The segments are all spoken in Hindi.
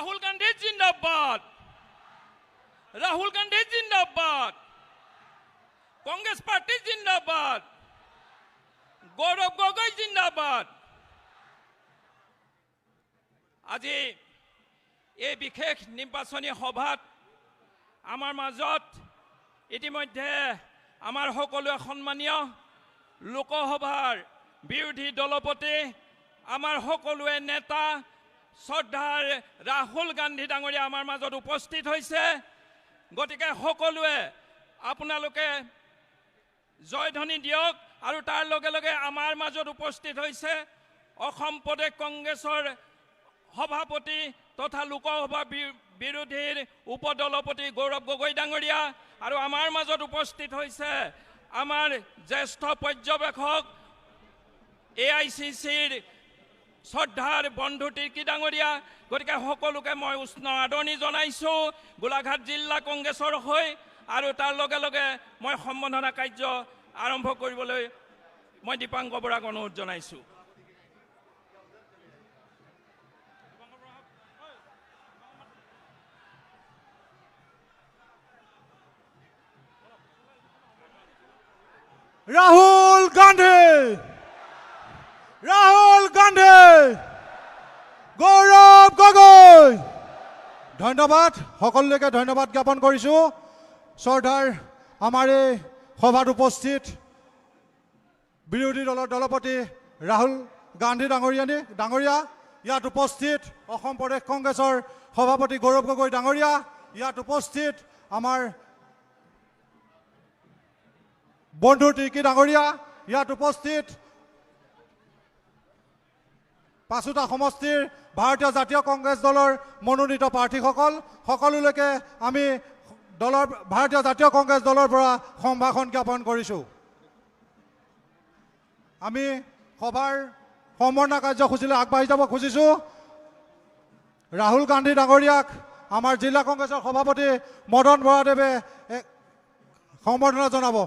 राहुल गांधी जिंदाबाद, राहुल गांधी जिंदाबाद, कांग्रेस पार्टी जिंदाबाद, गौरव गगৈ जिंदाबाद। আজি এই বিশেষ নিৰ্বাচনী সভাত আমাৰ মাজত ইতিমধ্যে আমাৰ সকলোৱে সন্মানীয় লোকসভাৰ বিৰোধী দলপতি আমাৰ সকলোৱে নেতা শ্ৰদ্ধাৰ ৰাহুল গান্ধী ডাঙৰীয়া আমাৰ মাজত উপস্থিত হৈছে। গতিকে সকলোৱে আপোনালোকে জয়ধ্বনি দিয়ক আৰু তাৰ লগে লগে আমাৰ মাজত উপস্থিত হৈছে অসম প্ৰদেশ কংগ্ৰেছৰ সভাপতি তথা লোকসভা বিৰোধীৰ উপদলপতি গৌৰৱ গগৈ ডাঙৰীয়া আৰু আমাৰ মাজত উপস্থিত হৈছে আমাৰ জ্যেষ্ঠ পৰ্যবেক্ষক AICCৰ শ্ৰদ্ধাৰ বন্ধু তিৰ্কী ডাঙৰীয়া। গতিকে সকলোকে মই উষ্ণ আদৰণি জনাইছোঁ গোলাঘাট জিলা কংগ্ৰেছৰ হৈ আৰু তাৰ লগে লগে মই সম্বৰ্ধনা কাৰ্য আৰম্ভ কৰিবলৈ মই দীপাংকৰ বৰাক অনুৰোধ জনাইছোঁ। राहुल गांधी, राहुल गांधी, गौरव गगৈ। धन्यवाद, সকলোকে ধন্যবাদ জ্ঞাপন কৰিছো। শ্ৰদ্ধাৰ আমাৰ এই সভাত উপস্থিত বিৰোধী দলৰ দলপতি ৰাহুল গান্ধী ডাঙৰীয়া, ইয়াত উপস্থিত অসম প্ৰদেশ কংগ্ৰেছৰ সভাপতি গৌৰৱ গগৈ ডাঙৰীয়া, ইয়াত উপস্থিত আমাৰ বন্ধু তিৰ্কী ডাঙৰীয়া, ইয়াত উপস্থিত পাঁচোটা সমষ্টিৰ ভাৰতীয় জাতীয় কংগ্ৰেছ দলৰ মনোনীত প্ৰাৰ্থীসকল, সকলোলৈকে আমি দলৰ ভাৰতীয় জাতীয় কংগ্ৰেছ দলৰ পৰা সম্ভাষণ জ্ঞাপন কৰিছোঁ। আমি সভাৰ সম্বৰ্ধনা কাৰ্যসূচীলৈ আগবাঢ়ি যাব খুজিছোঁ। ৰাহুল গান্ধী ডাঙৰীয়াক আমাৰ জিলা কংগ্ৰেছৰ সভাপতি মদন বৰাদেৱে সম্বৰ্ধনা জনাব।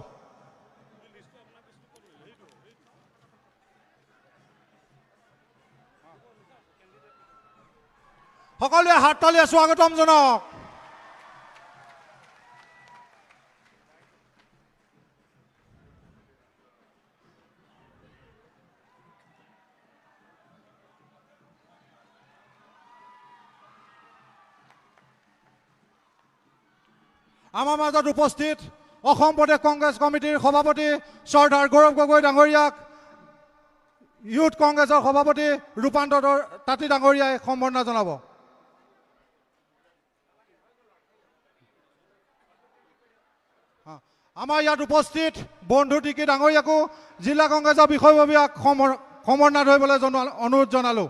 সকলোৱে হাত তালিৰে স্বাগতম জনাওক। আমাৰ মাজত উপস্থিত অসম প্ৰদেশ কংগ্ৰেছ কমিটিৰ সভাপতি শ্ৰদ্ধাৰ গৌৰৱ গগৈ ডাঙৰীয়াক ইউথ কংগ্ৰেছৰ সভাপতি ৰূপান্তৰ তাঁতী ডাঙৰীয়াই সম্বৰ্ধনা জনাব। আমাৰ ইয়াত উপস্থিত বন্ধু তিৰ্কী ডাঙৰীয়াকো জিলা কংগ্ৰেছৰ বিষয়ববীয়াক সম্বৰ্ধনা ধৰিবলৈ অনুৰোধ জনালোঁ।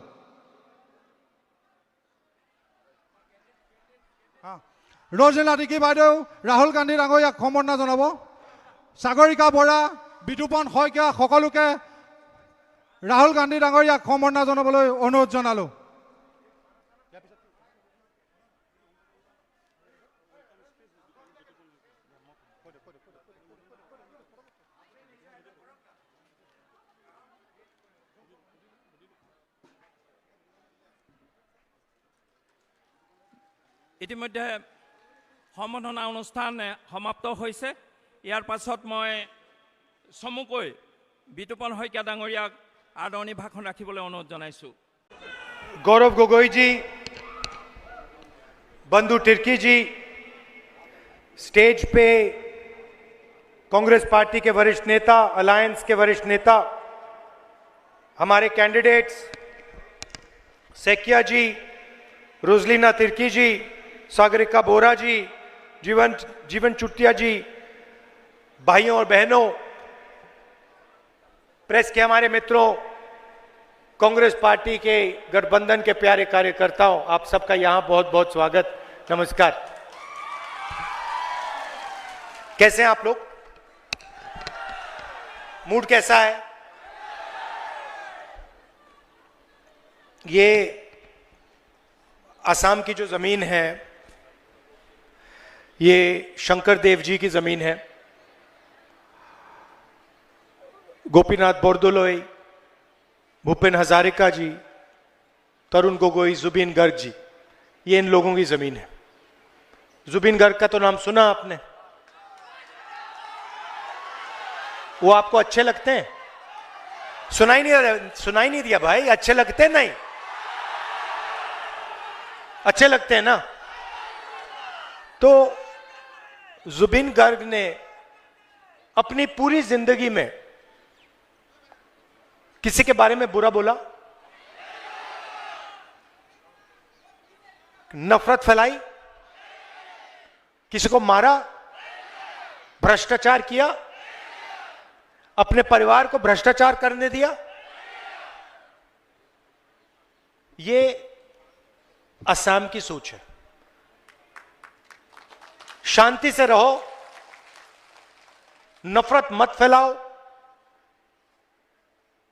ৰজনীনা তিৰ্কী বাইদেউ ৰাহুল গান্ধী ডাঙৰীয়াক সম্বৰ্ধনা জনাব। সাগৰিকা বৰা, বিতুপন শইকীয়া সকলোকে ৰাহুল গান্ধী ডাঙৰীয়াক সম্বৰ্ধনা জনাবলৈ অনুৰোধ জনালোঁ। ইতিমধ্যে সম্বৰ্ধনা অনুষ্ঠান সমাপ্ত হৈছে। ইয়াৰ পাছত মই চমুকৈ বিতুপন শইকীয়া ডাঙৰীয়াক আদৰণি ভাষণ ৰাখিবলৈ অনুৰোধ জনাইছোঁ। गौरव गगৈ जी, बंधु तिर्की जी, स्टेज पे कांग्रेस पार्टी के वरिष्ठ नेता, अलायंस के वरिष्ठ नेता, हमारे कैंडिडेट्स सेकिया जी, रोजलीना तिर्की जी, सागरिका बोरा जी, जीवन चुटिया जी, भाइयों और बहनों, प्रेस के हमारे मित्रों, कांग्रेस पार्टी के गठबंधन के प्यारे कार्यकर्ताओं, आप सबका यहां बहुत बहुत स्वागत, नमस्कार। कैसे हैं आप लोग? मूड कैसा है? ये असम की जो जमीन है, ये शंकर देव जी की जमीन है। गोपीनाथ बोरदोलोई, भूपेन हजारिका जी, तरुण गोगोई, जुबिन गर्ग जी, ये इन लोगों की जमीन है। जुबिन गर्ग का तो नाम सुना आपने, वो आपको अच्छे लगते हैं? सुनाई नहीं दिया भाई, अच्छे लगते नहीं? अच्छे लगते हैं ना? तो जुबिन गर्ग ने अपनी पूरी जिंदगी में किसी के बारे में बुरा बोला, नफरत फैलाई, किसी को मारा, भ्रष्टाचार किया, अपने परिवार को भ्रष्टाचार करने दिया? ये असम की सोच है। शांति से रहो, नफरत मत फैलाओ,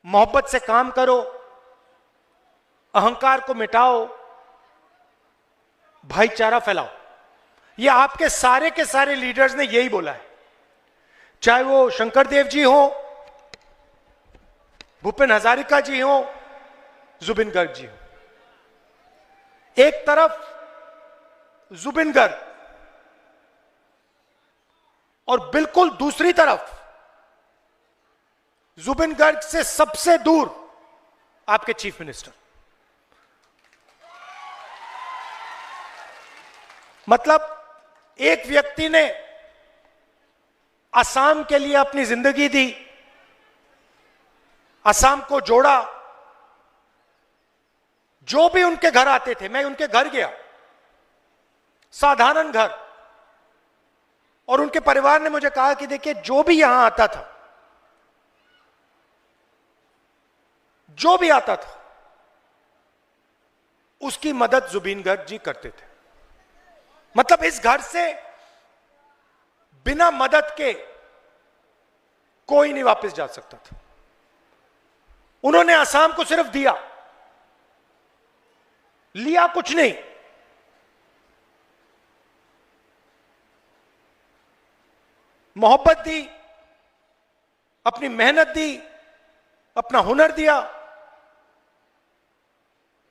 मोहब्बत से काम करो, अहंकार को मिटाओ, भाईचारा फैलाओ। ये आपके सारे के सारे लीडर्स ने यही बोला है, चाहे वो शंकरदेव जी हो, भूपेन हजारिका जी हो, जुबिन गर्ग जी हो। एक तरफ जुबिन गर्ग और बिल्कुल दूसरी तरफ जुबिन गर्ग से सबसे दूर आपके चीफ मिनिस्टर। मतलब एक व्यक्ति ने असम के लिए अपनी जिंदगी दी, असम को जोड़ा। जो भी उनके घर आते थे, मैं उनके घर गया, साधारण घर, और उनके परिवार ने मुझे कहा कि देखिए जो भी यहां आता था, जो भी आता था, उसकी मदद जुबिन गर्ग जी करते थे। मतलब इस घर से बिना मदद के कोई नहीं वापस जा सकता था। उन्होंने असम को सिर्फ दिया, लिया कुछ नहीं। मोहब्बत दी, अपनी मेहनत दी, अपना हुनर दिया।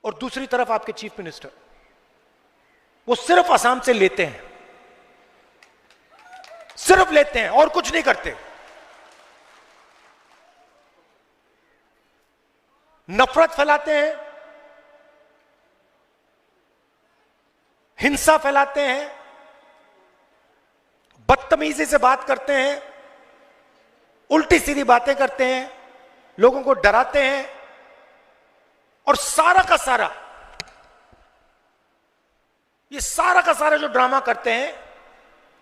और दूसरी तरफ आपके चीफ मिनिस्टर, वो सिर्फ असम से लेते हैं, सिर्फ लेते हैं और कुछ नहीं करते। नफरत फैलाते हैं, हिंसा फैलाते हैं, बदतमीजी से बात करते हैं, उल्टी सीधी बातें करते हैं, लोगों को डराते हैं, और सारा का सारा, ये सारा का सारा जो ड्रामा करते हैं,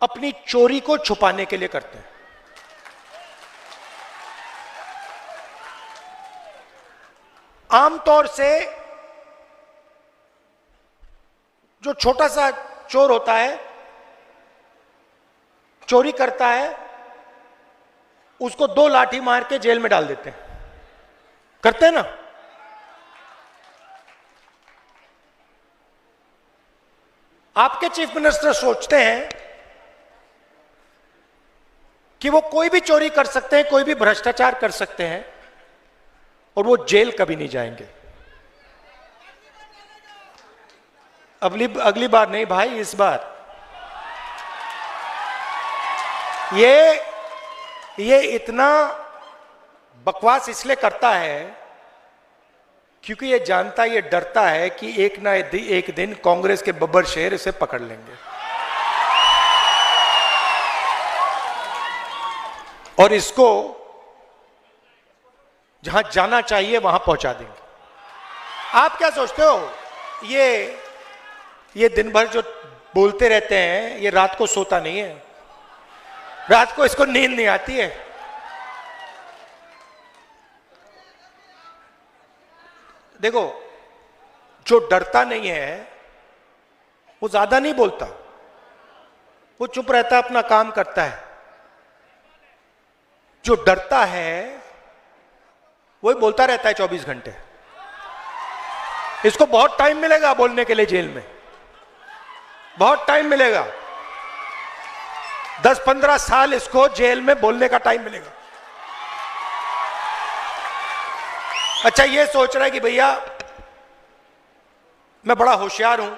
अपनी चोरी को छुपाने के लिए करते हैं। आमतौर से जो छोटा सा चोर होता है, चोरी करता है, उसको 2 लाठी मार के जेल में डाल देते हैं, करते हैं ना? आपके चीफ मिनिस्टर सोचते हैं कि वो कोई भी चोरी कर सकते हैं, कोई भी भ्रष्टाचार कर सकते हैं, और वो जेल कभी नहीं जाएंगे। अगली बार नहीं भाई, इस बार। ये इतना बकवास इसलिए करता है क्योंकि ये जानता, ये डरता है कि एक ना एक दिन कांग्रेस के बब्बर शेर इसे पकड़ लेंगे और इसको जहां जाना चाहिए वहां पहुंचा देंगे। आप क्या सोचते हो, ये दिन भर जो बोलते रहते हैं, ये रात को सोता नहीं है, रात को इसको नींद नहीं आती है। देखो, जो डरता नहीं है वो ज्यादा नहीं बोलता, वो चुप रहता है, अपना काम करता है। जो डरता है वही बोलता रहता है 24 घंटे। इसको बहुत टाइम मिलेगा बोलने के लिए जेल में, बहुत टाइम मिलेगा, 10-15 साल इसको जेल में बोलने का टाइम मिलेगा। अच्छा, ये सोच रहा है कि भैया मैं बड़ा होशियार हूं,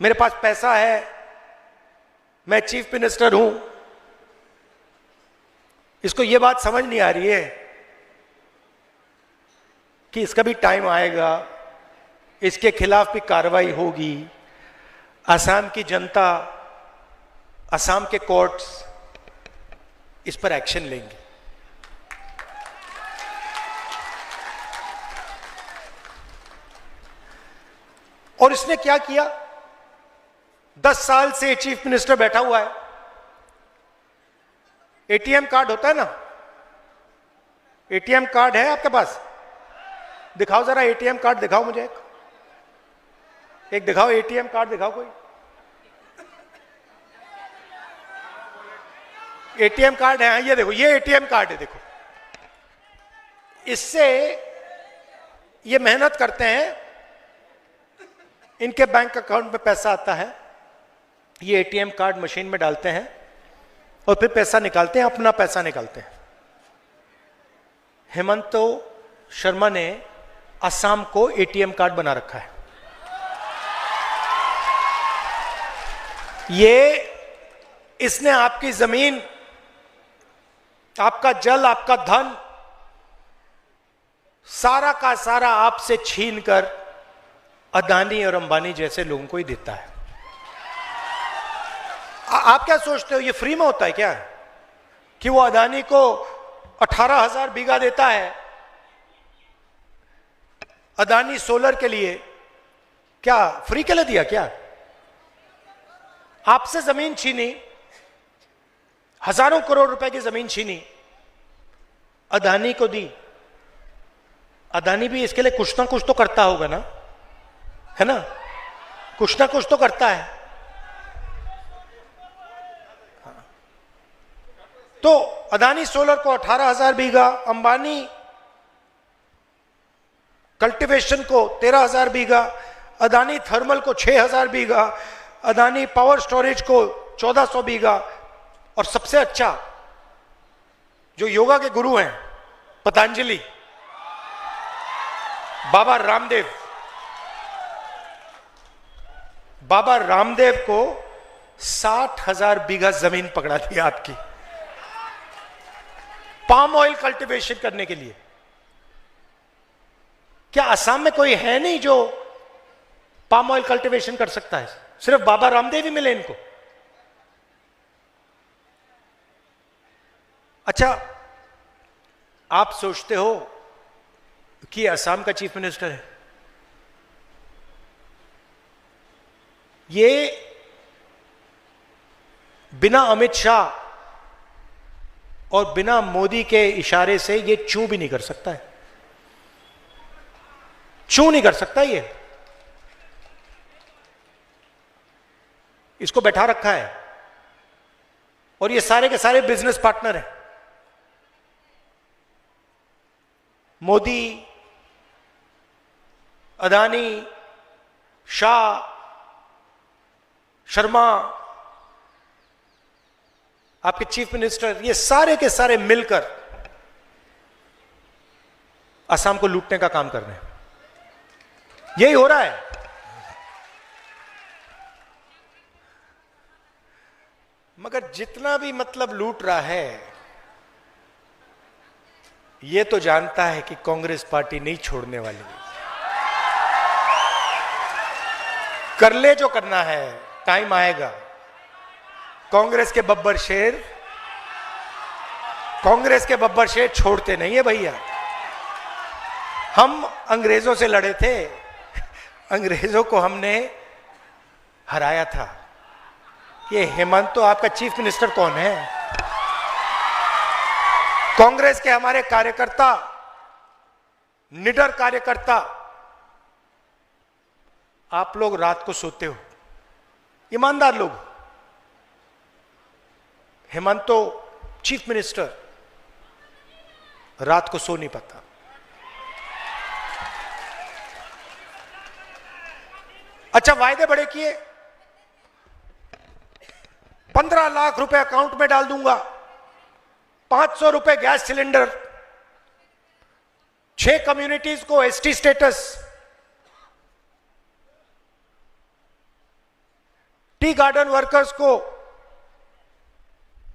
मेरे पास पैसा है, मैं चीफ मिनिस्टर हूं। इसको यह बात समझ नहीं आ रही है कि इसका भी टाइम आएगा, इसके खिलाफ भी कार्रवाई होगी। असम की जनता, असम के कोर्ट्स इस पर एक्शन लेंगे। और इसने क्या किया? 10 साल से चीफ मिनिस्टर बैठा हुआ है। एटीएम कार्ड होता है ना, एटीएम कार्ड है आपके पास? दिखाओ जरा, एटीएम कार्ड दिखाओ मुझे, एक दिखाओ, एटीएम कार्ड दिखाओ कोई। एटीएम कार्ड है, ये देखो, ये एटीएम कार्ड है, देखो। इससे ये मेहनत करते हैं, इनके बैंक अकाउंट में पैसा आता है, ये एटीएम कार्ड मशीन में डालते हैं और फिर पैसा निकालते हैं, अपना पैसा निकालते हैं। हेमंत शर्मा ने असम को एटीएम कार्ड बना रखा है। इसने आपकी जमीन, आपका जल, आपका धन सारा का सारा आपसे छीनकर अदानी और अंबानी जैसे लोगों को ही देता है। आप क्या सोचते हो, ये फ्री में होता है क्या कि वो अदानी को 18,000 बीघा देता है अदानी सोलर के लिए? क्या फ्री के लिए दिया क्या? आपसे जमीन छीनी, हजारों करोड़ रुपए की जमीन छीनी, अदानी को दी। अदानी भी इसके लिए कुछ ना कुछ तो करता होगा ना, है ना? कुछ ना कुछ तो करता है। तो अदानी सोलर को 18,000 बीघा, अंबानी कल्टीवेशन को 13,000 बीघा, अदानी थर्मल को 6,000 बीघा, अदानी पावर स्टोरेज को 1,400 बीघा। और सबसे अच्छा, जो योगा के गुरु हैं पतंजलि, बाबा रामदेव, बाबा रामदेव को 60,000 बीघा जमीन पकड़ा दी आपकी, पाम ऑयल कल्टीवेशन करने के लिए। क्या असम में कोई है नहीं जो पाम ऑयल कल्टीवेशन कर सकता है? सिर्फ बाबा रामदेव ही मिले इनको। अच्छा, आप सोचते हो कि असम का चीफ मिनिस्टर है, ये बिना अमित शाह और बिना मोदी के इशारे से ये चू भी नहीं कर सकता है, चू नहीं कर सकता ये। इसको बैठा रखा है और ये सारे के सारे बिजनेस पार्टनर हैं। मोदी, अदानी, शाह, शर्मा, आपके चीफ मिनिस्टर, ये सारे के सारे मिलकर असम को लूटने का काम कर रहे हैं। यही हो रहा है। मगर जितना भी मतलब लूट रहा है, ये तो जानता है कि कांग्रेस पार्टी नहीं छोड़ने वाली। कर ले जो करना है, टाइम आएगा। कांग्रेस के बब्बर शेर, कांग्रेस के बब्बर शेर छोड़ते नहीं है भैया। हम अंग्रेजों से लड़े थे, अंग्रेजों को हमने हराया था। ये हेमंत तो आपका चीफ मिनिस्टर कौन है? कांग्रेस के हमारे कार्यकर्ता, निडर कार्यकर्ता, आप लोग रात को सोते हो, ईमानदार लोग। हेमंत तो चीफ मिनिस्टर रात को सो नहीं पाता। अच्छा, वायदे बड़े किए, 15 लाख रुपए अकाउंट में डाल दूंगा, 500 रुपए गैस सिलेंडर, 6 कम्युनिटीज को ST status, tea garden workers को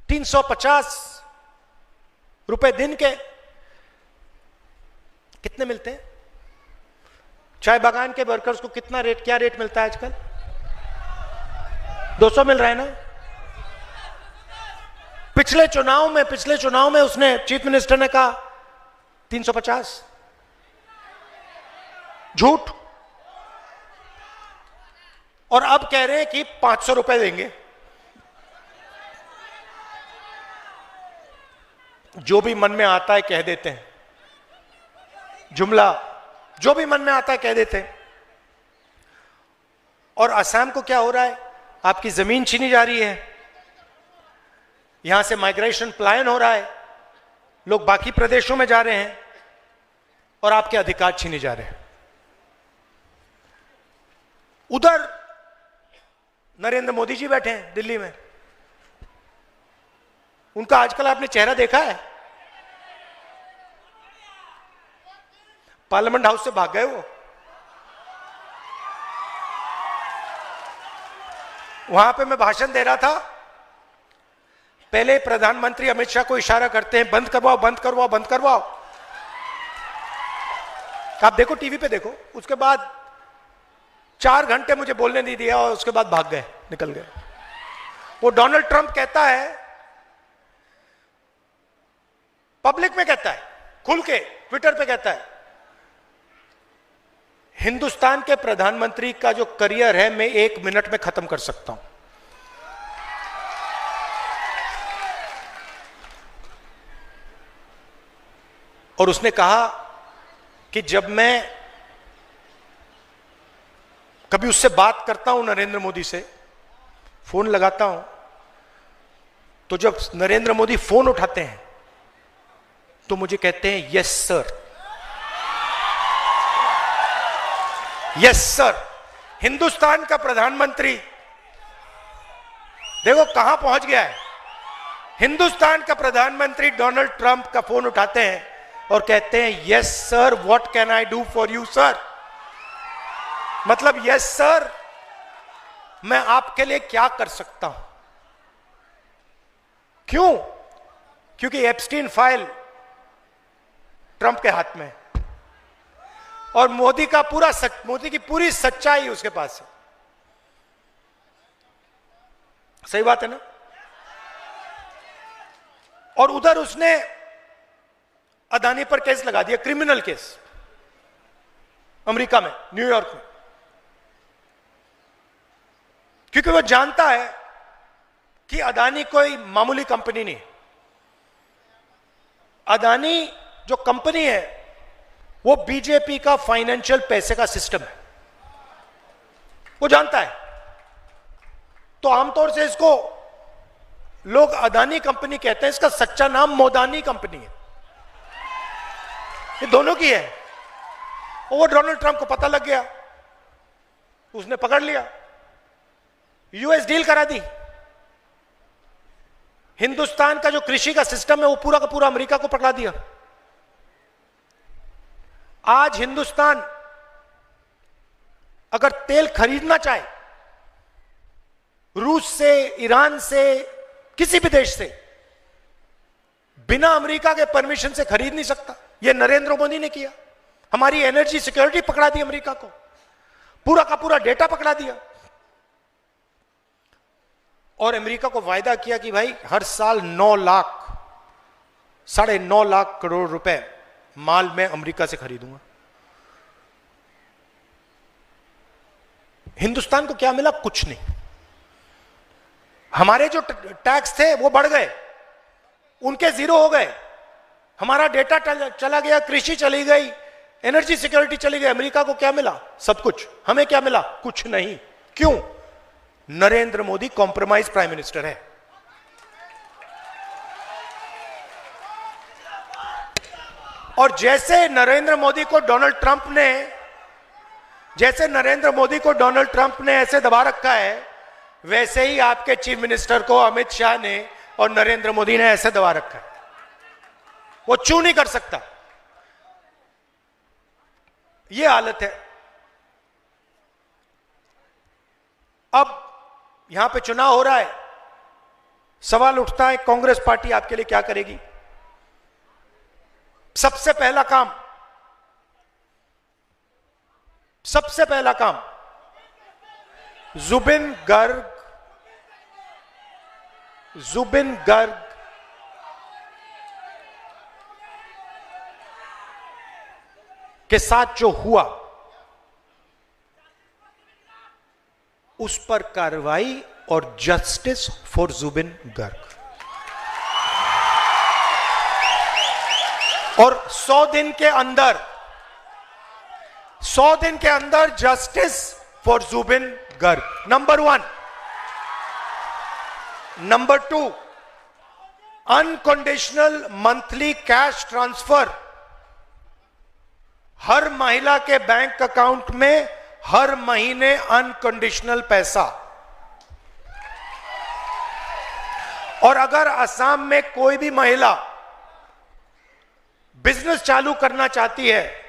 350 रुपए दिन के कितने मिलते हैं? चाय बागान के वर्कर्स को कितना रेट, क्या रेट मिलता है आजकल? 200 मिल रहा है ना? पिछले चुनाव में उसने, चीफ मिनिस्टर ने कहा 350। झूठ। और अब कह रहे हैं कि 500 रुपए देंगे। जो भी मन में आता है कह देते हैं, जुमला जो भी मन में आता है कह देते हैं। और असम को क्या हो रहा है? आपकी जमीन छीनी जा रही है, यहां से माइग्रेशन पलायन हो रहा है, लोग बाकी प्रदेशों में जा रहे हैं और आपके अधिकार छीने जा रहे हैं। उधर नरेंद्र मोदी जी बैठे हैं दिल्ली में, उनका आजकल आपने चेहरा देखा है? पार्लियामेंट हाउस से भाग गए वो। वहां पे मैं भाषण दे रहा था, पहले प्रधानमंत्री अमित शाह को इशारा करते हैं बंद करवाओ बंद करवाओ बंद करवाओ। आप देखो, टीवी पे देखो। उसके बाद 4 घंटे मुझे बोलने नहीं दिया और उसके बाद भाग गए, निकल गए। वो डोनाल्ड ट्रंप कहता है, पब्लिक में कहता है, खुल के ट्विटर पे कहता है, हिंदुस्तान के प्रधानमंत्री का जो करियर है मैं 1 मिनट में खत्म कर सकता हूं। और उसने कहा कि जब मैं कभी उससे बात करता हूं, नरेंद्र मोदी से फोन लगाता हूं, तो जब नरेंद्र मोदी फोन उठाते हैं तो मुझे कहते हैं yes sir, yes sir. Hindustan का प्रधानमंत्री देखो कहां पहुंच गया है। हिंदुस्तान का प्रधानमंत्री डोनाल्ड ट्रंप का फोन उठाते हैं और कहते हैं yes sir, what can I do for you sir. मतलब यस सर, मैं आपके लिए क्या कर सकता हूं। क्यों? क्योंकि एप्स्टीन फाइल ट्रंप के हाथ में है और मोदी की पूरी सच्चाई उसके पास है। सही बात है ना? और उधर उसने अदानी पर केस लगा दिया, क्रिमिनल केस, अमेरिका में, न्यूयॉर्क में, क्योंकि वो जानता है कि अदानी कोई मामूली कंपनी नहीं है। अदानी जो कंपनी है वो बीजेपी का फाइनेंशियल पैसे का सिस्टम है, वो जानता है। तो आमतौर से इसको लोग अदानी कंपनी कहते हैं, इसका सच्चा नाम मोदानी कंपनी है। ये दोनों की है। और वो डोनाल्ड ट्रंप को पता लग गया, उसने पकड़ लिया, यूएस डील करा दी। हिंदुस्तान का जो कृषि का सिस्टम है वो पूरा का पूरा अमेरिका को पकड़ा दिया। आज हिंदुस्तान अगर तेल खरीदना चाहे रूस से, ईरान से, किसी भी देश से, बिना अमेरिका के परमिशन से खरीद नहीं सकता। यह नरेंद्र मोदी ने किया। हमारी एनर्जी सिक्योरिटी पकड़ा दी अमेरिका को, पूरा का पूरा डेटा पकड़ा दिया। और अमेरिका को वायदा किया कि भाई हर साल 9 लाख, 9.5 लाख करोड़ रुपए माल मैं अमेरिका से खरीदूंगा। हिंदुस्तान को क्या मिला? कुछ नहीं। हमारे जो टैक्स थे वो बढ़ गए, उनके 0 हो गए। हमारा डेटा चला गया, कृषि चली गई, एनर्जी सिक्योरिटी चली गई। अमेरिका को क्या मिला? सब कुछ। हमें क्या मिला? कुछ नहीं। क्यों? Narendra Modi compromise prime minister है। और जैसे नरेंद्र मोदी को डोनाल्ड ट्रंप ने ऐसे दबा रखा है, वैसे ही आपके चीफ मिनिस्टर को अमित शाह ने और नरेंद्र मोदी ने ऐसे दबा रखा है। वो चू नहीं कर सकता। ये हालत है। अब यहां पे चुनाव हो रहा है, सवाल उठता है कांग्रेस पार्टी आपके लिए क्या करेगी। सबसे पहला काम जुबिन गर्ग के साथ जो हुआ उस पर कार्रवाई और जस्टिस फॉर जुबिन गर्ग, और 100 दिन के अंदर justice for Zubeen Garg, number 1। Number 2, unconditional monthly cash transfer हर महिला के बैंक अकाउंट में, हर महीने अनकंडीशनल पैसा। और अगर असम में कोई भी महिला बिजनेस चालू करना चाहती है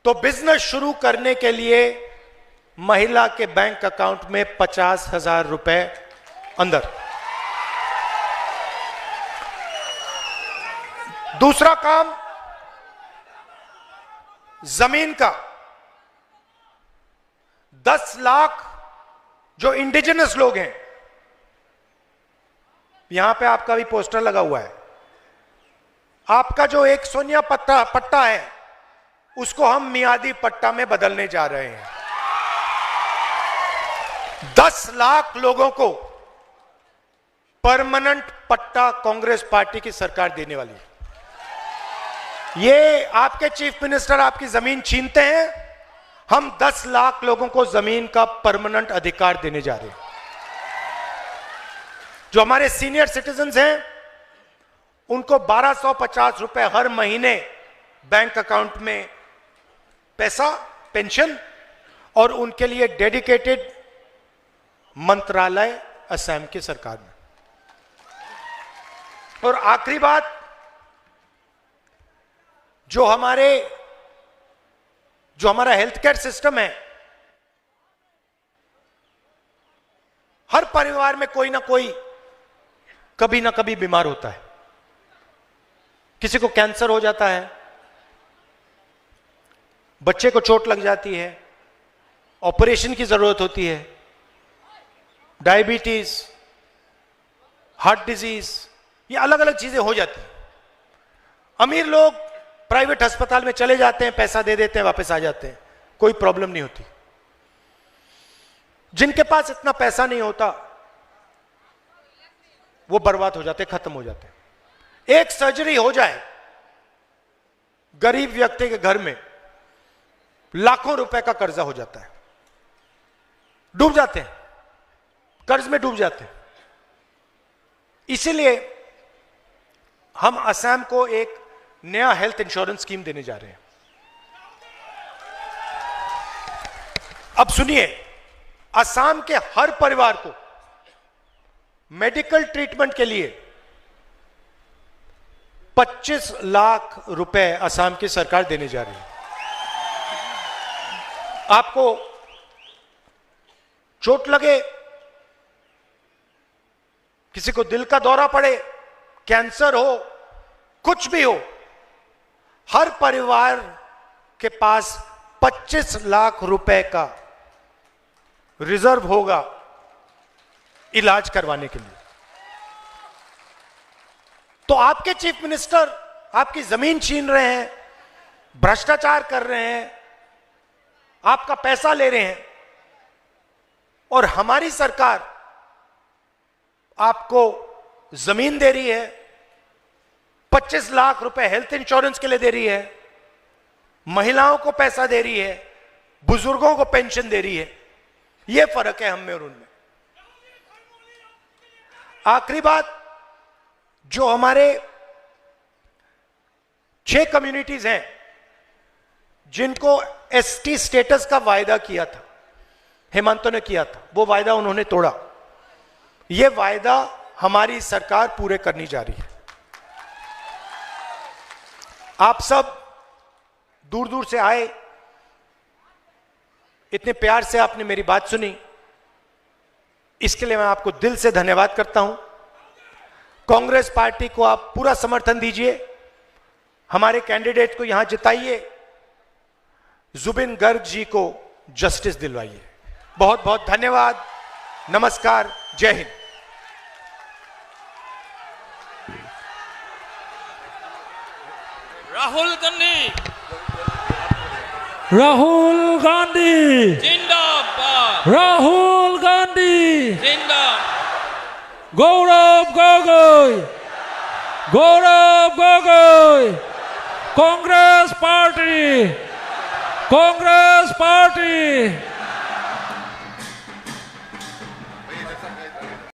तो बिजनेस शुरू करने के लिए महिला के बैंक अकाउंट में 50,000 रुपए अंदर। दूसरा काम जमीन का, 10 लाख जो इंडिजिनस लोग हैं, यहां पे आपका भी पोस्टर लगा हुआ है, आपका जो एक सोनिया पट्टा है उसको हम मियादी पट्टा में बदलने जा रहे हैं। 10 लाख लोगों को परमानेंट पट्टा कांग्रेस पार्टी की सरकार देने वाली है। ये आपके चीफ मिनिस्टर आपकी जमीन छीनते हैं, हम 10 लाख लोगों को जमीन का परमानेंट अधिकार देने जा रहे हैं। जो हमारे सीनियर सिटीजन्स हैं उनको 1250 रुपए हर महीने बैंक अकाउंट में पैसा, पेंशन, और उनके लिए डेडिकेटेड मंत्रालय असम की सरकार में। और आखिरी बात, जो हमारा हेल्थ केयर सिस्टम है, हर परिवार में कोई ना कोई कभी ना कभी बीमार होता है। किसी को कैंसर हो जाता है, बच्चे को चोट लग जाती है, ऑपरेशन की जरूरत होती है, डायबिटीज, हार्ट डिजीज, ये अलग अलग चीजें हो जाती हैं। अमीर लोग प्राइवेट अस्पताल में चले जाते हैं, पैसा दे देते हैं, वापस आ जाते हैं, कोई प्रॉब्लम नहीं होती। जिनके पास इतना पैसा नहीं होता वो बर्बाद हो जाते, खत्म हो जाते। एक सर्जरी हो जाए गरीब व्यक्ति के घर में, लाखों रुपए का कर्जा हो जाता है, डूब जाते हैं, कर्ज में डूब जाते हैं। इसीलिए हम असम को एक नया हेल्थ इंश्योरेंस स्कीम देने जा रहे हैं। अब सुनिए, असम के हर परिवार को मेडिकल ट्रीटमेंट के लिए 25 लाख रुपए असम की सरकार देने जा रही है। आपको चोट लगे, किसी को दिल का दौरा पड़े, कैंसर हो, कुछ भी हो, हर परिवार के पास 25 लाख रुपए का रिजर्व होगा इलाज करवाने के लिए। तो आपके चीफ मिनिस्टर आपकी जमीन छीन रहे हैं, भ्रष्टाचार कर रहे हैं, आपका पैसा ले रहे हैं, और हमारी सरकार आपको जमीन दे रही है, 25 लाख रुपए हेल्थ इंश्योरेंस के लिए दे रही है, महिलाओं को पैसा दे रही है, बुजुर्गों को पेंशन दे रही है। यह फर्क है हम में और उनमें। आखिरी बात, जो हमारे 6 कम्युनिटीज हैं जिनको एसटी स्टेटस का वायदा किया था, हेमंत ने किया था, वो वायदा उन्होंने तोड़ा। यह वायदा हमारी सरकार पूरे करनी जा रही है। आप सब दूर दूर से आए, इतने प्यार से आपने मेरी बात सुनी। इसके लिए मैं आपको दिल से धन्यवाद करता हूं। कांग्रेस पार्टी को आप पूरा समर्थन दीजिए, हमारे कैंडिडेट को यहां जिताइए, जुबिन गर्ग जी को जस्टिस दिलवाइए। बहुत बहुत धन्यवाद। नमस्कार, जय हिंद। राहुल गांधी राहुल गांधी जिंदाबाद, राहुल गांधी जिंदाबाद, गौरव गोगोई गौरव गोगोई कांग्रेस पार्टी